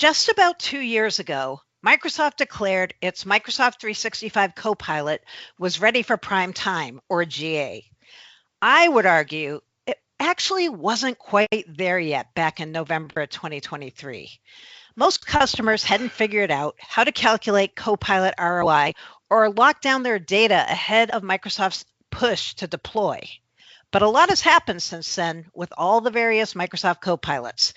Just about 2 years ago, Microsoft declared its Microsoft 365 Copilot was ready for prime time, or GA. I would argue it actually wasn't quite there yet back in November of 2023. Most customers hadn't figured out how to calculate Copilot ROI or lock down their data ahead of Microsoft's push to deploy. But a lot has happened since then with all the various Microsoft Copilots.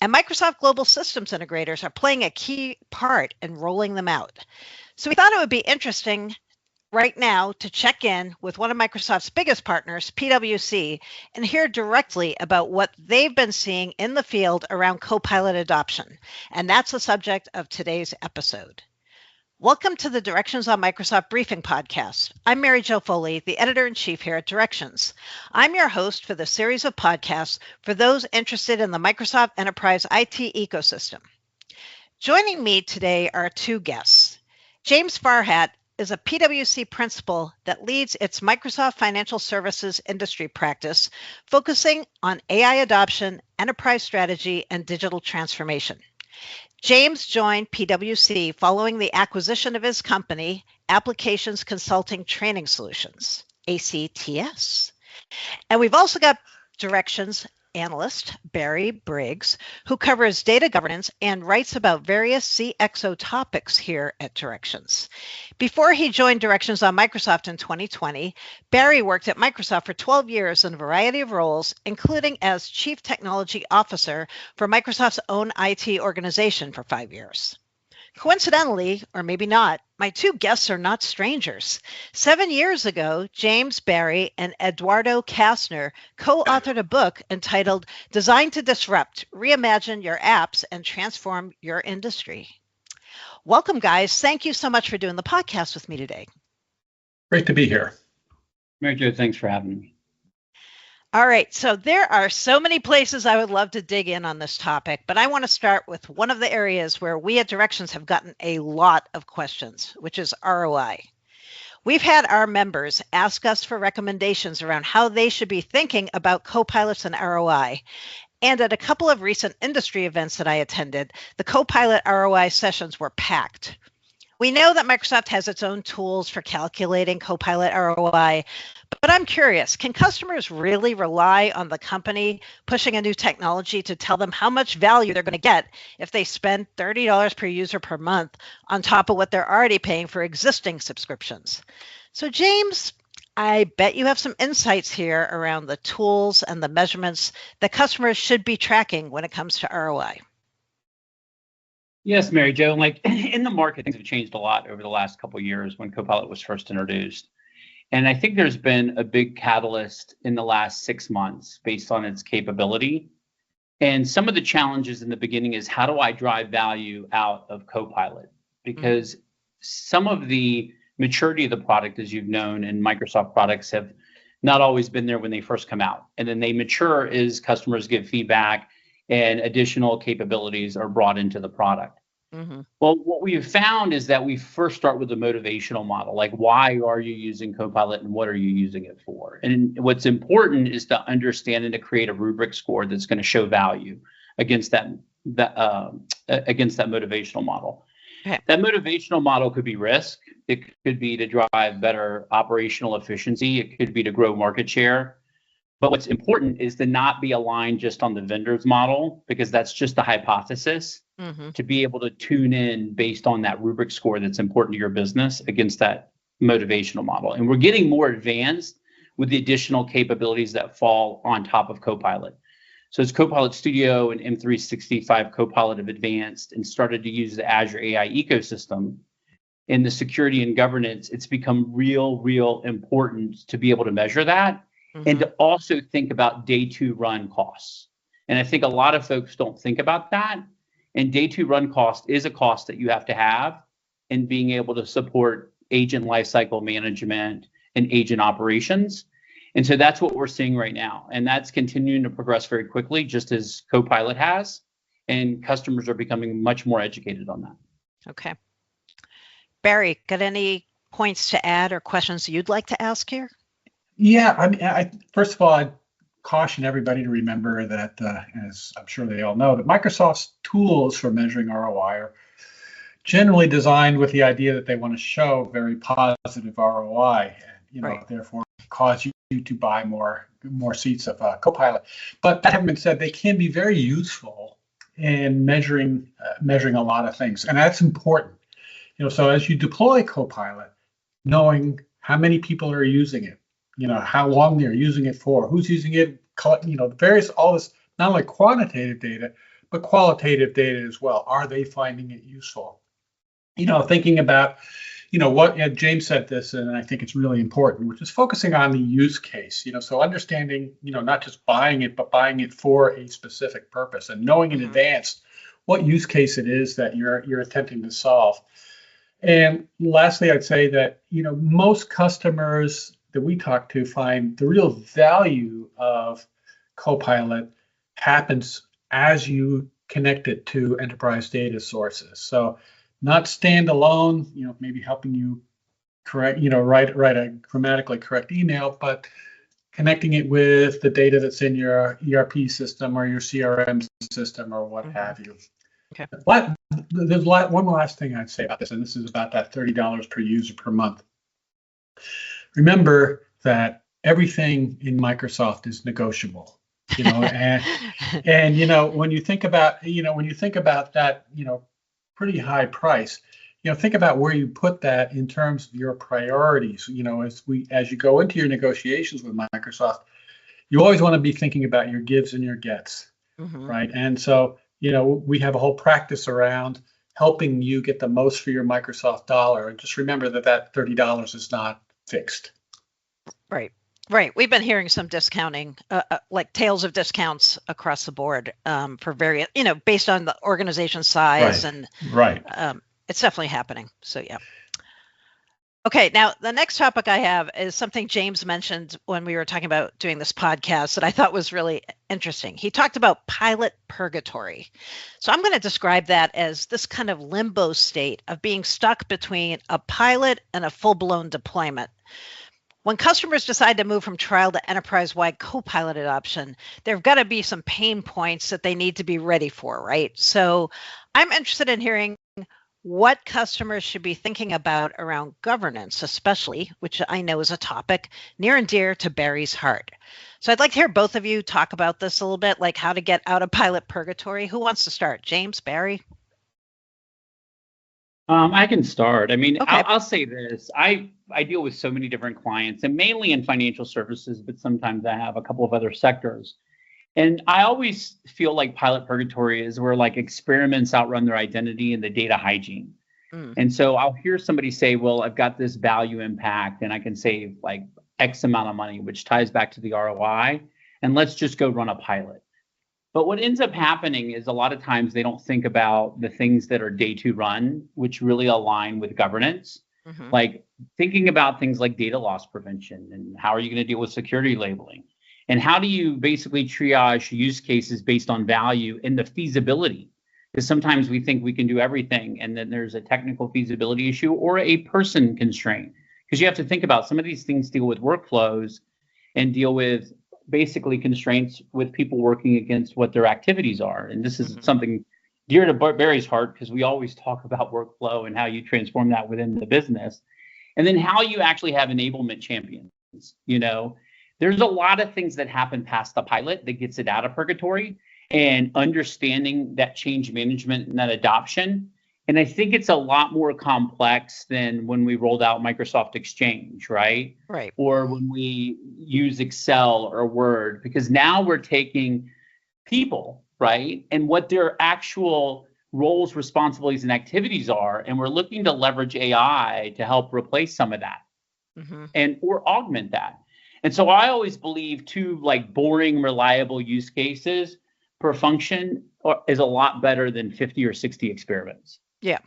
And Microsoft Global Systems Integrators are playing a key part in rolling them out. So we thought it would be interesting right now to check in with one of Microsoft's biggest partners, PwC, and hear directly about what they've been seeing in the field around Copilot adoption. And that's the subject of today's episode. Welcome to the Directions on Microsoft Briefing Podcast. I'm Mary Jo Foley, the Editor-in-Chief here at Directions. I'm your host for the series of podcasts for those interested in the Microsoft Enterprise IT ecosystem. Joining me today are two guests. James Farhat is a PwC principal that leads its Microsoft Financial Services industry practice, focusing on AI adoption, enterprise strategy, and digital transformation. James joined PwC following the acquisition of his company, Applications Consulting Training Solutions, ACTS. And we've also got Directions analyst, Briggs, who covers data governance and writes about various CXO topics here at Directions. Before he joined Directions on Microsoft in 2020, Barry worked at Microsoft for 12 years in a variety of roles, including as Chief Technology Officer for Microsoft's own IT organization for 5 years. Coincidentally, or maybe not, my two guests are not strangers. 7 years ago, James Barry and Eduardo Kastner co-authored a book entitled Designed to Disrupt, Reimagine Your Apps and Transform Your Industry. Welcome, guys. Thank you so much for doing the podcast with me today. Great to be here. Mary Jo, thanks for having me. All right, so there are so many places I would love to dig in on this topic, but I want to start with one of the areas where we at Directions have gotten a lot of questions, which is ROI. We've had our members ask us for recommendations around how they should be thinking about Copilots and ROI. And at a couple of recent industry events that I attended, the Copilot ROI sessions were packed. We know that Microsoft has its own tools for calculating Copilot ROI, but I'm curious, can customers really rely on the company pushing a new technology to tell them how much value they're going to get if they spend $30 per user per month on top of what they're already paying for existing subscriptions? So James, I bet you have some insights here around the tools and the measurements that customers should be tracking when it comes to ROI. Yes, Mary Jo, like in the market, things have changed a lot over the last couple of years when Copilot was first introduced. And I think there's been a big catalyst in the last 6 months based on its capability. And some of the challenges in the beginning is how do I drive value out of Copilot? Because some of the maturity of the product, as you've known, and Microsoft products have not always been there when they first come out. And then they mature as customers give feedback and additional capabilities are brought into the product. Mm-hmm. Well, what we've found is that we first start with the motivational model, like why are you using Copilot and what are you using it for? And what's important is to understand and to create a rubric score that's going to show value against that motivational model. Okay. That motivational model could be risk. It could be to drive better operational efficiency. It could be to grow market share. But what's important is to not be aligned just on the vendor's model, because that's just a hypothesis, to be able to tune in based on that rubric score that's important to your business against that motivational model. And we're getting more advanced with the additional capabilities that fall on top of Copilot. So as Copilot Studio and M365 Copilot have advanced and started to use the Azure AI ecosystem, in the security and governance, it's become real important to be able to measure that. And to also think about day two run costs. And I think a lot of folks don't think about that. And day two run cost is a cost that you have to have in being able to support agent lifecycle management and agent operations. And so that's what we're seeing right now. And that's continuing to progress very quickly, just as Copilot has. And customers are becoming much more educated on that. Okay. Barry, got any points to add or questions you'd like to ask here? Yeah, I mean, first of all, caution everybody to remember that, as I'm sure they all know, that Microsoft's tools for measuring ROI are generally designed with the idea that they want to show very positive ROI, and Right. therefore cause you to buy more seats of Copilot. But that having been said, they can be very useful in measuring a lot of things, and that's important. So as you deploy Copilot, knowing how many people are using it, how long they're using it for, who's using it, all this, not only quantitative data, but qualitative data as well. Are they finding it useful? Thinking about, what James said this, and I think it's really important, which is focusing on the use case. So understanding, not just buying it, but buying it for a specific purpose, and knowing in advance what use case it is that you're attempting to solve. And lastly, I'd say that, most customers that we talk to find the real value of Copilot happens as you connect it to enterprise data sources. So not standalone, maybe helping you correct, write a grammatically correct email, but connecting it with the data that's in your ERP system or your CRM system or what have you. Okay. There's one last thing I'd say about this, and this is about that $30 per user per month. Remember that everything in Microsoft is negotiable, and when you think about that, pretty high price, think about where you put that in terms of your priorities. As you go into your negotiations with Microsoft, you always want to be thinking about your gives and your gets, right? And so, we have a whole practice around helping you get the most for your Microsoft dollar. And just remember that $30 is not fixed. Right. We've been hearing some discounting, like tales of discounts across the board for various, based on the organization size. Right. And right. It's definitely happening. So, yeah. Okay, now the next topic I have is something James mentioned when we were talking about doing this podcast that I thought was really interesting. He talked about pilot purgatory. So I'm going to describe that as this kind of limbo state of being stuck between a pilot and a full-blown deployment. When customers decide to move from trial to enterprise-wide Copilot adoption, there have got to be some pain points that they need to be ready for, right? So I'm interested in hearing what customers should be thinking about around governance, especially, which I know is a topic near and dear to Barry's heart. So I'd like to hear both of you talk about this a little bit, like how to get out of pilot purgatory. Who wants to start? James, Barry? I can start. I mean, Okay. I'll say this. I deal with so many different clients, and mainly in financial services, but sometimes I have a couple of other sectors. And I always feel like pilot purgatory is where like experiments outrun their identity and the data hygiene. And so I'll hear somebody say, well, I've got this value impact and I can save like X amount of money, which ties back to the ROI. And let's just go run a pilot. But what ends up happening is a lot of times they don't think about the things that are day two run, which really align with governance. Like thinking about things like data loss prevention and how are you going to deal with security labeling? And how do you basically triage use cases based on value and the feasibility? Because sometimes we think we can do everything and then there's a technical feasibility issue or a person constraint. Because you have to think about some of these things deal with workflows and deal with basically constraints with people working against what their activities are. And this is something dear to Barry's heart because we always talk about workflow and how you transform that within the business. And then how you actually have enablement champions, There's a lot of things that happen past the pilot that gets it out of purgatory and understanding that change management and that adoption. And I think it's a lot more complex than when we rolled out Microsoft Exchange, right? Right. Or when we use Excel or Word, because now we're taking people, right? And what their actual roles, responsibilities, and activities are. And we're looking to leverage AI to help replace some of that or augment that. And so I always believe two like boring, reliable use cases per function is a lot better than 50 or 60 experiments. Yeah.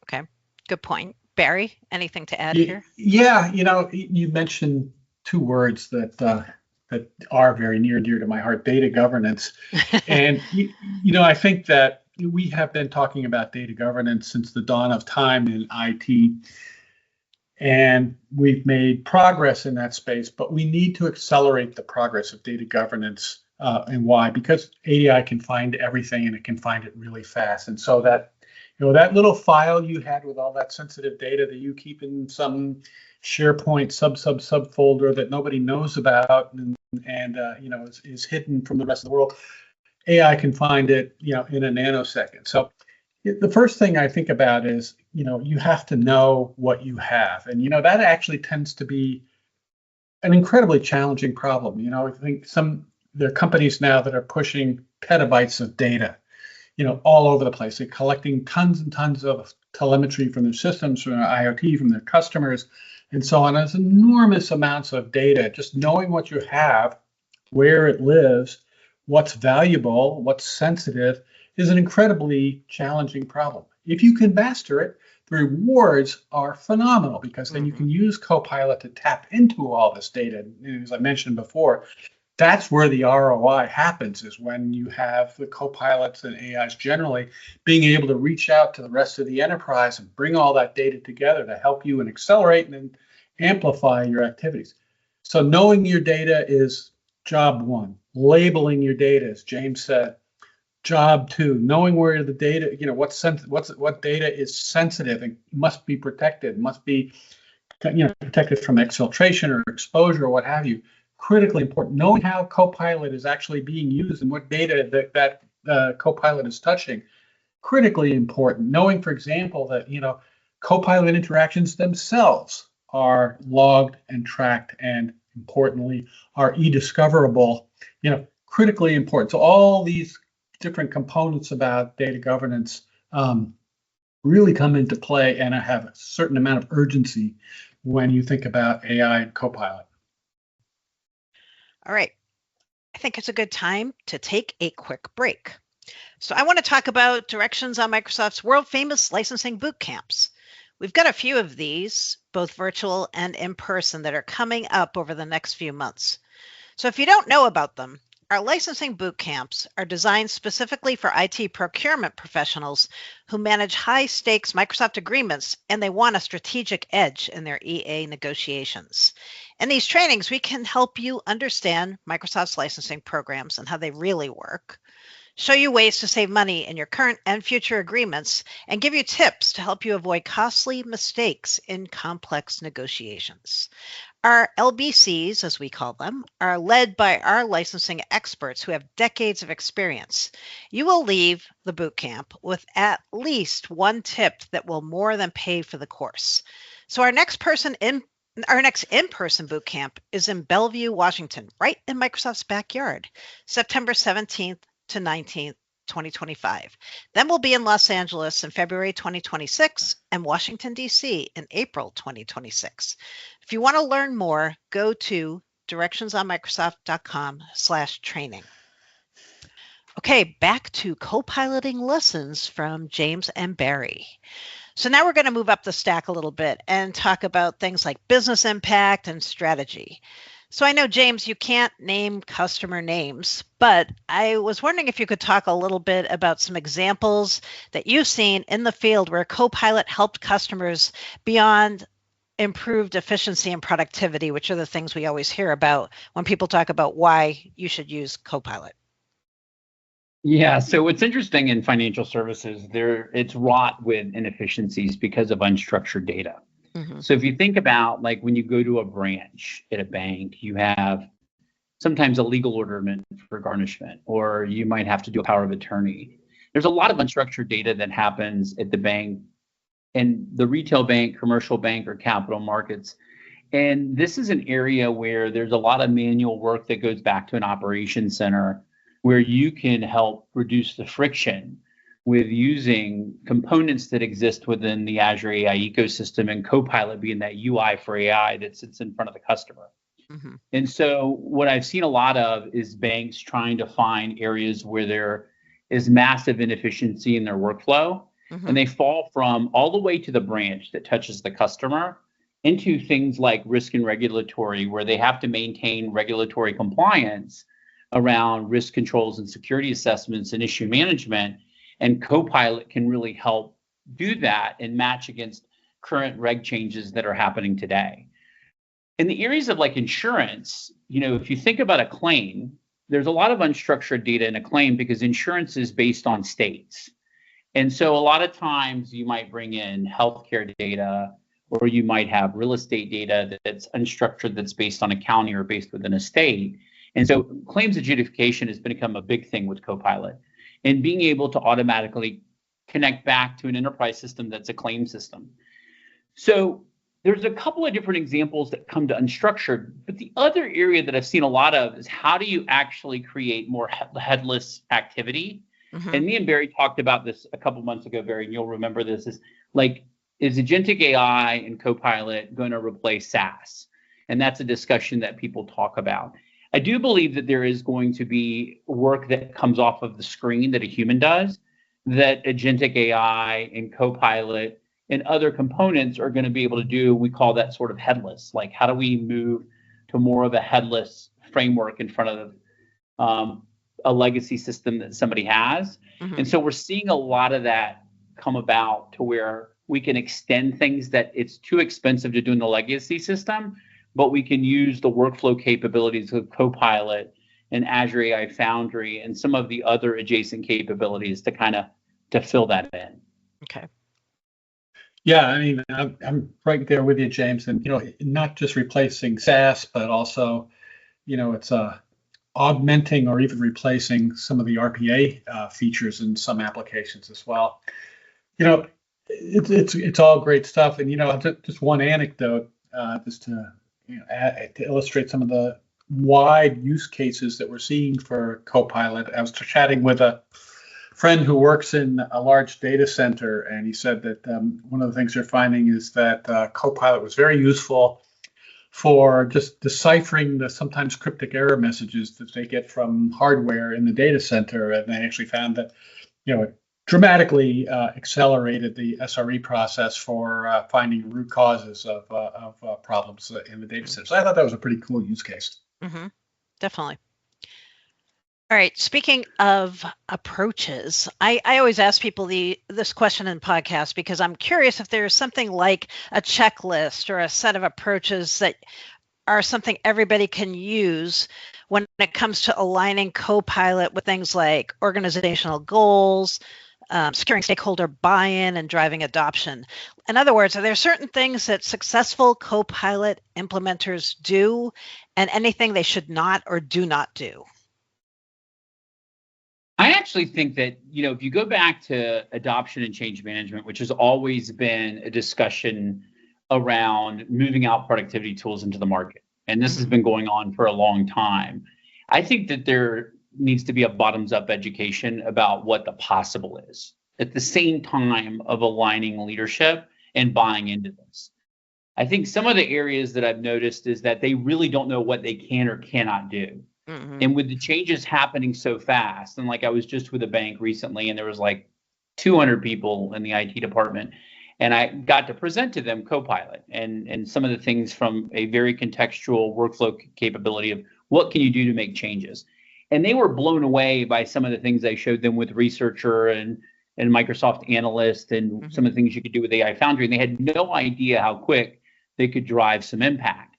Okay. Good point. Barry, anything to add here? Yeah. You mentioned two words that are very near and dear to my heart: data governance. And I think that we have been talking about data governance since the dawn of time in IT. And we've made progress in that space, but we need to accelerate the progress of data governance. And why? Because ADI can find everything and it can find it really fast. And so that, that little file you had with all that sensitive data that you keep in some SharePoint sub folder that nobody knows about and is hidden from the rest of the world, AI can find it, in a nanosecond. So the first thing I think about is, you have to know what you have. And, that actually tends to be an incredibly challenging problem. I think there are companies now that are pushing petabytes of data, all over the place. They're collecting tons and tons of telemetry from their systems, from their IoT, from their customers, and so on. There's enormous amounts of data. Just knowing what you have, where it lives, what's valuable, what's sensitive, is an incredibly challenging problem. If you can master it, the rewards are phenomenal because then you can use Copilot to tap into all this data. And as I mentioned before, that's where the ROI happens, is when you have the Copilots and AIs generally being able to reach out to the rest of the enterprise and bring all that data together to help you and accelerate and amplify your activities. So knowing your data is job one. Labeling your data, as James said, job two. Knowing where the data, what data is sensitive and must be protected, must be protected from exfiltration or exposure or what have you. Critically important. Knowing how Copilot is actually being used and what data that Copilot is touching, critically important. Knowing, for example, that Copilot interactions themselves are logged and tracked, and importantly, are e-discoverable. Critically important. So all these different components about data governance really come into play and have a certain amount of urgency when you think about AI and Copilot. All right. I think it's a good time to take a quick break. So I want to talk about directions on Microsoft's world famous licensing boot camps. We've got a few of these, both virtual and in person, that are coming up over the next few months. So if you don't know about them, our licensing boot camps are designed specifically for IT procurement professionals who manage high-stakes Microsoft agreements, and they want a strategic edge in their EA negotiations. In these trainings, we can help you understand Microsoft's licensing programs and how they really work, show you ways to save money in your current and future agreements, and give you tips to help you avoid costly mistakes in complex negotiations. Our LBCs, as we call them, are led by our licensing experts who have decades of experience. You will leave the boot camp with at least one tip that will more than pay for the course. So our next in-person boot camp is in Bellevue, Washington, right in Microsoft's backyard, September 17th to 19th. 2025. Then we'll be in Los Angeles in February 2026 and Washington, D.C. in April 2026. If you want to learn more, go to directionsonmicrosoft.com/training. Okay, back to co-piloting lessons from James and Barry. So now we're going to move up the stack a little bit and talk about things like business impact and strategy. So I know, James, you can't name customer names, but I was wondering if you could talk a little bit about some examples that you've seen in the field where Copilot helped customers beyond improved efficiency and productivity, which are the things we always hear about when people talk about why you should use Copilot. Yeah, so what's interesting in financial services, it's wrought with inefficiencies because of unstructured data. Mm-hmm. So if you think about, like, when you go to a branch at a bank, you have sometimes a legal order for garnishment, or you might have to do a power of attorney. There's a lot of unstructured data that happens at the bank, and the retail bank, commercial bank, or capital markets. And this is an area where there's a lot of manual work that goes back to an operations center, where you can help reduce the friction with using components that exist within the Azure AI ecosystem, and Copilot being that UI for AI that sits in front of the customer. Mm-hmm. And so what I've seen a lot of is banks trying to find areas where there is massive inefficiency in their workflow. Mm-hmm. And they fall from all the way to the branch that touches the customer into things like risk and regulatory, where they have to maintain regulatory compliance around risk controls and security assessments and issue management. And Copilot can really help do that and match against current reg changes that are happening today. In the areas of like insurance, if you think about a claim, there's a lot of unstructured data in a claim because insurance is based on states. And so a lot of times you might bring in healthcare data, or you might have real estate data that's unstructured, that's based on a county or based within a state. And so claims adjudication has become a big thing with Copilot, and being able to automatically connect back to an enterprise system that's a claim system. So there's a couple of different examples that come to unstructured, but the other area that I've seen a lot of is how do you actually create more headless activity? Mm-hmm. And me and Barry talked about this a couple months ago, Barry, and you'll remember this, is agentic AI and Copilot going to replace SaaS? And that's a discussion that people talk about. I do believe that there is going to be work that comes off of the screen that a human does, that agentic AI and Copilot and other components are going to be able to do. We call that sort of headless. Like, how do we move to more of a headless framework in front of a legacy system that somebody has? Mm-hmm. And so we're seeing a lot of that come about to where we can extend things that it's too expensive to do in the legacy system, but we can use the workflow capabilities of Copilot and Azure AI Foundry and some of the other adjacent capabilities to fill that in. Okay. Yeah, I mean, I'm right there with you, James. And, not just replacing SaaS, but also, it's augmenting or even replacing some of the RPA features in some applications as well. It's all great stuff. And, just one anecdote, just to illustrate some of the wide use cases that we're seeing for Copilot. I was chatting with a friend who works in a large data center, and he said that one of the things they're finding is that Copilot was very useful for just deciphering the sometimes cryptic error messages that they get from hardware in the data center. And they actually found that, it dramatically accelerated the SRE process for finding root causes of problems in the data center. So I thought that was a pretty cool use case. Mm-hmm. Definitely. All right. Speaking of approaches, I always ask people this question in podcasts because I'm curious if there's something like a checklist or a set of approaches that are something everybody can use when it comes to aligning Copilot with things like organizational goals, securing stakeholder buy-in, and driving adoption. In other words, are there certain things that successful Copilot implementers do and anything they should not or do not do? I actually think that, if you go back to adoption and change management, which has always been a discussion around moving out productivity tools into the market, and this has been going on for a long time, I think that there needs to be a bottoms-up education about what the possible is at the same time of aligning leadership and buying into this. I think some of the areas that I've noticed is that they really don't know what they can or cannot do. Mm-hmm. And with the changes happening so fast, and like I was just with a bank recently, and there was like 200 people in the IT department, and I got to present to them Copilot and some of the things from a very contextual workflow capability of what can you do to make changes. And they were blown away by some of the things I showed them with Researcher and Microsoft Analyst and some of the things you could do with AI Foundry. And they had no idea how quick they could drive some impact.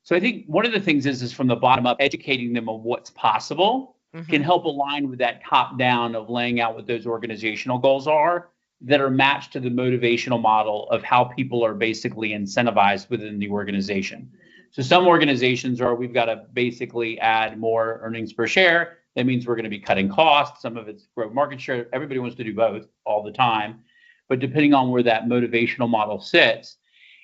So I think one of the things is from the bottom up, educating them on what's possible can help align with that top down of laying out what those organizational goals are that are matched to the motivational model of how people are basically incentivized within the organization. So some organizations we've got to basically add more earnings per share. That means we're going to be cutting costs. Some of it's grow market share. Everybody wants to do both all the time. But depending on where that motivational model sits,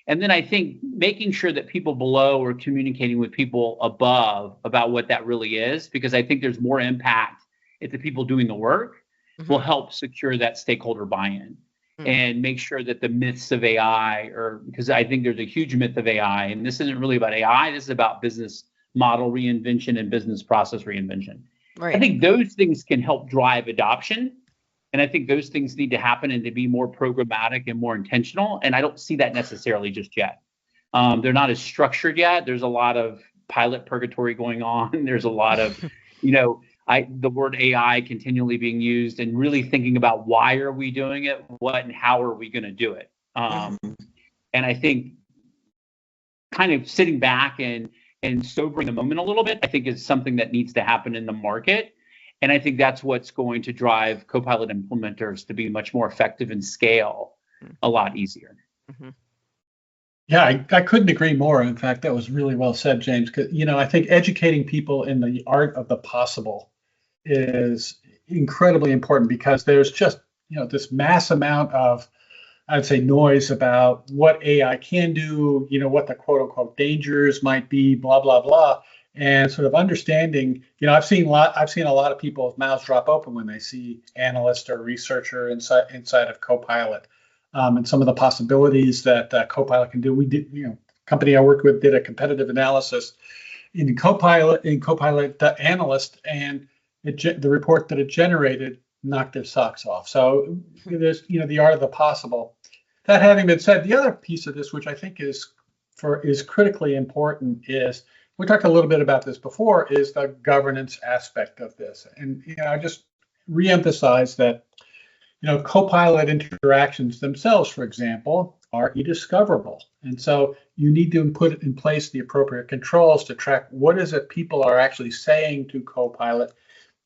and then I think making sure that people below are communicating with people above about what that really is, because I think there's more impact if the people doing the work will help secure that stakeholder buy-in and make sure that the myths of AI because I think there's a huge myth of AI, and this isn't really about AI, this is about business model reinvention and business process reinvention. Right. I think those things can help drive adoption. And I think those things need to happen and to be more programmatic and more intentional. And I don't see that necessarily just yet. They're not as structured yet. There's a lot of pilot purgatory going on. There's a lot of, the word AI continually being used and really thinking about why are we doing it, what and how are we going to do it. And I think kind of sitting back and sobering the moment a little bit, I think is something that needs to happen in the market. And I think that's what's going to drive Copilot implementers to be much more effective and scale a lot easier. Mm-hmm. Yeah, I couldn't agree more. In fact, that was really well said, James. Because I think educating people in the art of the possible is incredibly important, because there's just this mass amount of, I'd say, noise about what AI can do, what the quote unquote dangers might be, blah blah blah, and sort of understanding. I've seen a lot of people's mouths drop open when they see analyst or researcher inside of Copilot. And some of the possibilities that Copilot can do. We did, company I worked with did a competitive analysis in Copilot, the analyst, and the report that it generated knocked their socks off. So there's, the art of the possible. That having been said, the other piece of this, which I think is critically important, is, we talked a little bit about this before, is the governance aspect of this. And I just reemphasize that Copilot interactions themselves, for example, are e-discoverable. And so you need to put in place the appropriate controls to track what is it people are actually saying to Copilot,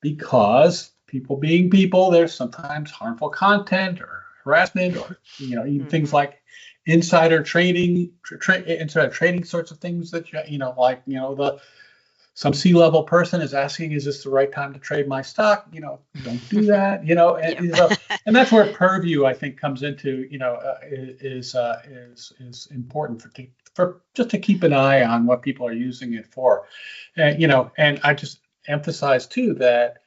because people being people, there's sometimes harmful content or harassment, or even things like insider trading sorts of things that some C-level person is asking, is this the right time to trade my stock? Don't do that. And that's where Purview, I think, comes into. Is important for just to keep an eye on what people are using it for. And I just emphasize too that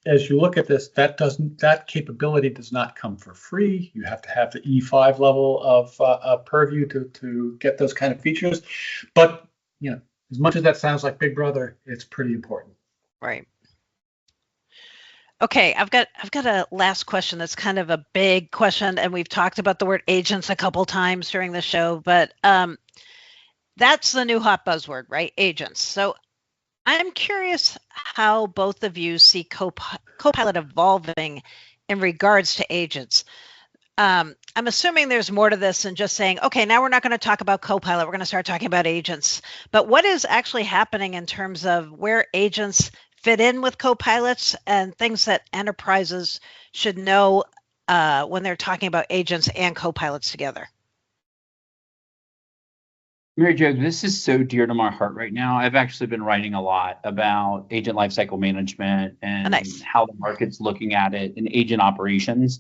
as you look at this, that capability does not come for free. You have to have the E5 level of Purview to get those kind of features. But as much as that sounds like Big Brother, it's pretty important. Right. Okay, I've got a last question that's kind of a big question, and we've talked about the word agents a couple times during the show, but that's the new hot buzzword, right? Agents. So I'm curious how both of you see Copilot evolving in regards to agents. I'm assuming there's more to this than just saying, okay, now we're not going to talk about Copilot, we're going to start talking about agents. But what is actually happening in terms of where agents fit in with Copilots and things that enterprises should know when they're talking about agents and Copilots together? Mary Jo, this is so dear to my heart right now. I've actually been writing a lot about agent lifecycle management and how the market's looking at it and agent operations.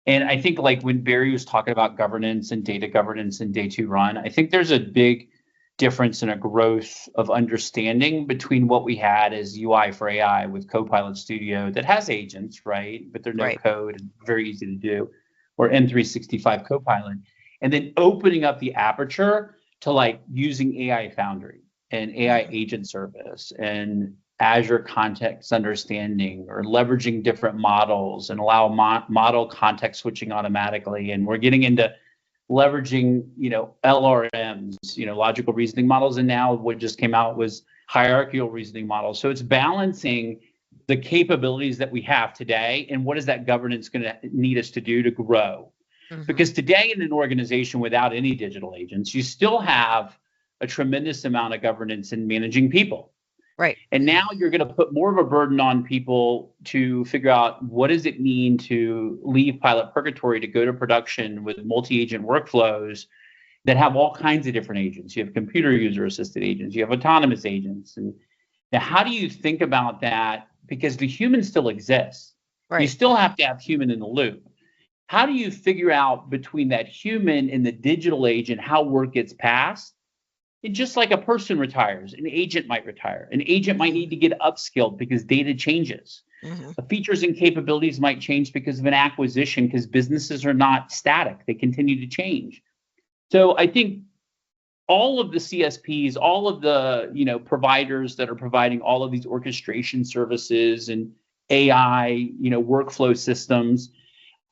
And I think, like, when Barry was talking about governance and data governance and day two run, I think there's a big difference in a growth of understanding between what we had as UI for AI with Copilot Studio that has agents, right? But they're no code and very easy to do, or M365 Copilot. And then opening up the aperture to like using AI Foundry and AI Agent Service and Azure Context Understanding, or leveraging different models and allow model context switching automatically. And we're getting into leveraging, LRMs, logical reasoning models. And now what just came out was hierarchical reasoning models. So it's balancing the capabilities that we have today and what is that governance going to need us to do to grow. Because today in an organization without any digital agents, you still have a tremendous amount of governance in managing people. Right. And now you're going to put more of a burden on people to figure out what does it mean to leave pilot purgatory to go to production with multi-agent workflows that have all kinds of different agents. You have computer user assisted agents, you have autonomous agents. And now how do you think about that? Because the human still exists. Right. You still have to have human in the loop. How do you figure out between that human and the digital agent how work gets passed? And just like a person retires, an agent might retire. An agent might need to get upskilled because data changes. The features and capabilities might change because of an acquisition, because businesses are not static. They continue to change. So I think all of the CSPs, all of the providers that are providing all of these orchestration services and AI, workflow systems,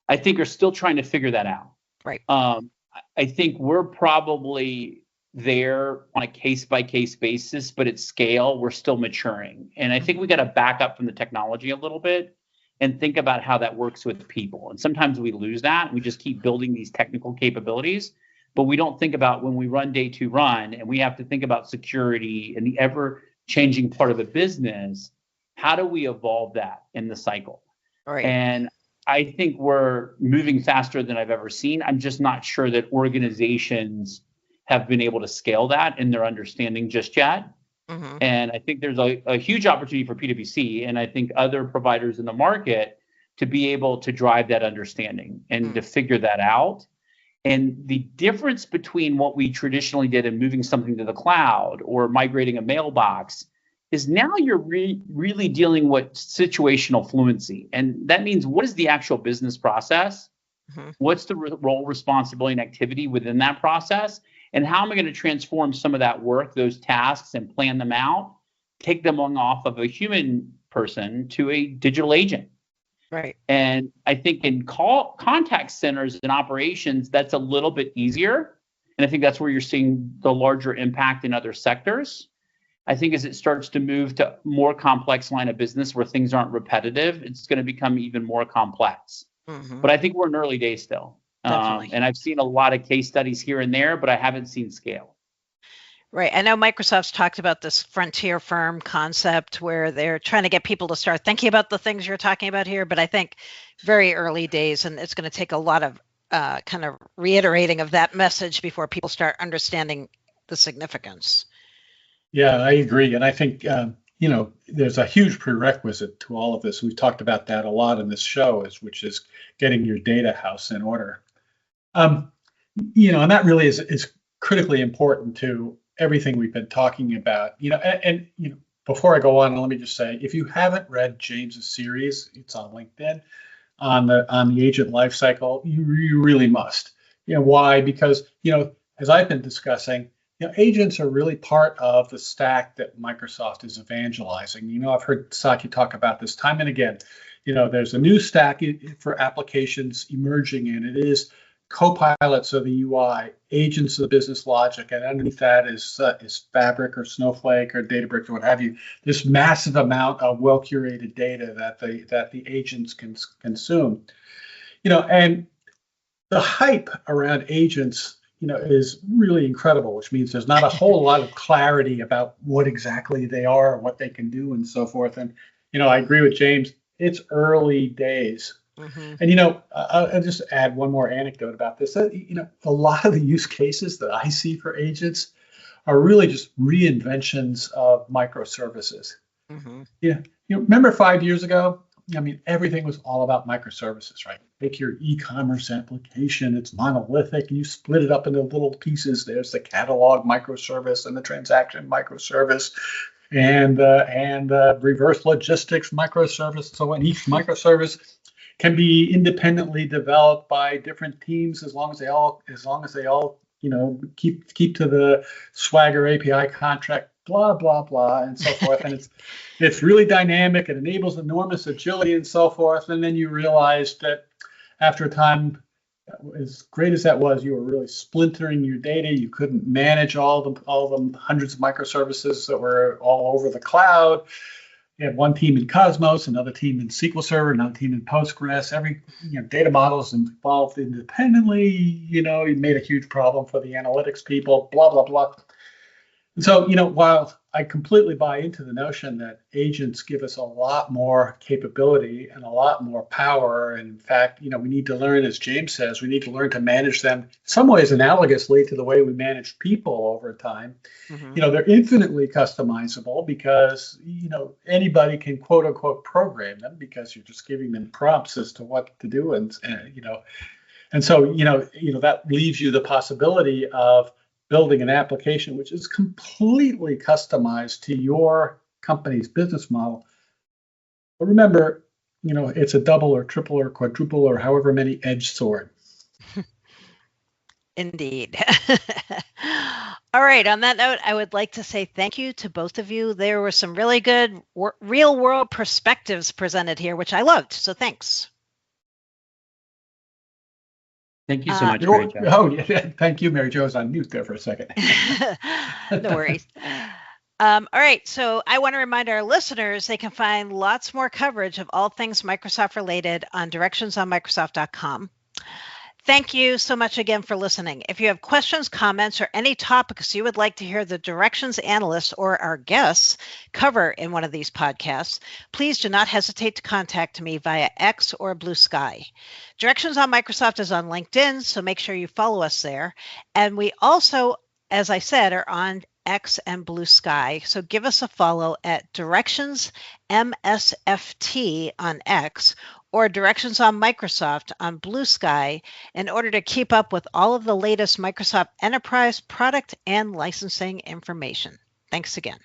I think are still trying to figure that out. Right. I think we're probably there on a case-by-case basis, but at scale, we're still maturing. And I think we got to back up from the technology a little bit and think about how that works with people. And sometimes we lose that. We just keep building these technical capabilities. but we don't think about when we run day two run and we have to think about security and the ever changing part of a business. How do we evolve that in the cycle? Right. And I think we're moving faster than I've ever seen. I'm just not sure that organizations have been able to scale that in their understanding just yet. Mm-hmm. And I think there's a huge opportunity for PwC and I think other providers in the market to be able to drive that understanding and to figure that out. And the difference between what we traditionally did in moving something to the cloud or migrating a mailbox is now you're really dealing with situational fluency. And that means what is the actual business process? Mm-hmm. What's the role, responsibility, and activity within that process? And how am I going to transform some of that work, those tasks, and plan them out, take them off of a human person to a digital agent? Right. And I think in contact centers and operations, that's a little bit easier. And I think that's where you're seeing the larger impact in other sectors. I think as it starts to move to more complex line of business where things aren't repetitive, it's going to become even more complex. Mm-hmm. But I think we're in early days still. And I've seen a lot of case studies here and there, but I haven't seen scale. Right. I know Microsoft's talked about this frontier firm concept where they're trying to get people to start thinking about the things you're talking about here. But I think very early days, and it's going to take a lot of kind of reiterating of that message before people start understanding the significance. Yeah, I agree. And I think, there's a huge prerequisite to all of this. We've talked about that a lot in this show, which is getting your data house in order. And that really is critically important to everything we've been talking about. And before I go on, let me just say, if you haven't read James's series, it's on LinkedIn, on the agent lifecycle, you really must. Why? Because as I've been discussing, agents are really part of the stack that Microsoft is evangelizing. I've heard Satya talk about this time and again. There's a new stack for applications emerging, and it is Copilots of the UI, agents of the business logic, and underneath that is Fabric or Snowflake or Databricks or what have you. This massive amount of well-curated data that the agents can consume. And the hype around agents, is really incredible, which means there's not a whole lot of clarity about what exactly they are, what they can do, and so forth. And I agree with James. It's early days. Mm-hmm. And I'll just add one more anecdote about this. A lot of the use cases that I see for agents are really just reinventions of microservices. Mm-hmm. Remember 5 years ago? Everything was all about microservices, right? Take your e-commerce application, it's monolithic, and you split it up into little pieces. There's the catalog microservice and the transaction microservice and reverse logistics microservice. So each microservice can be independently developed by different teams as long as they all keep to the Swagger API contract, blah blah blah, and so forth. And it's really dynamic. It enables enormous agility and so forth. And then you realize that after a time, as great as that was, you were really splintering your data. You couldn't manage all the hundreds of microservices that were all over the cloud. You had one team in Cosmos, another team in SQL Server, another team in Postgres. Every data models involved independently. It made a huge problem for the analytics people. Blah blah blah. And so while I completely buy into the notion that agents give us a lot more capability and a lot more power, and in fact, we need to learn, as James says, we need to learn to manage them in some ways analogously to the way we manage people over time. Mm-hmm. They're infinitely customizable because anybody can quote unquote program them because you're just giving them prompts as to what to do, and so that leaves you the possibility of building an application which is completely customized to your company's business model. But remember, it's a double or triple or quadruple or however many edged sword. Indeed. All right. On that note, I would like to say thank you to both of you. There were some really good real world perspectives presented here, which I loved. So thanks. Thank you so much, Mary Jo. Oh, yeah. Thank you, Mary Jo. I was on mute there for a second. No worries. All right. So I want to remind our listeners they can find lots more coverage of all things Microsoft related on directionsonmicrosoft.com. Thank you so much again for listening. If you have questions, comments, or any topics you would like to hear the Directions analyst or our guests cover in one of these podcasts, please do not hesitate to contact me via X or Blue Sky. Directions on Microsoft is on LinkedIn, so make sure you follow us there. And we also, as I said, are on X and Blue Sky. So give us a follow at Directions MSFT on X or Directions on Microsoft on Blue Sky in order to keep up with all of the latest Microsoft Enterprise product and licensing information. Thanks again.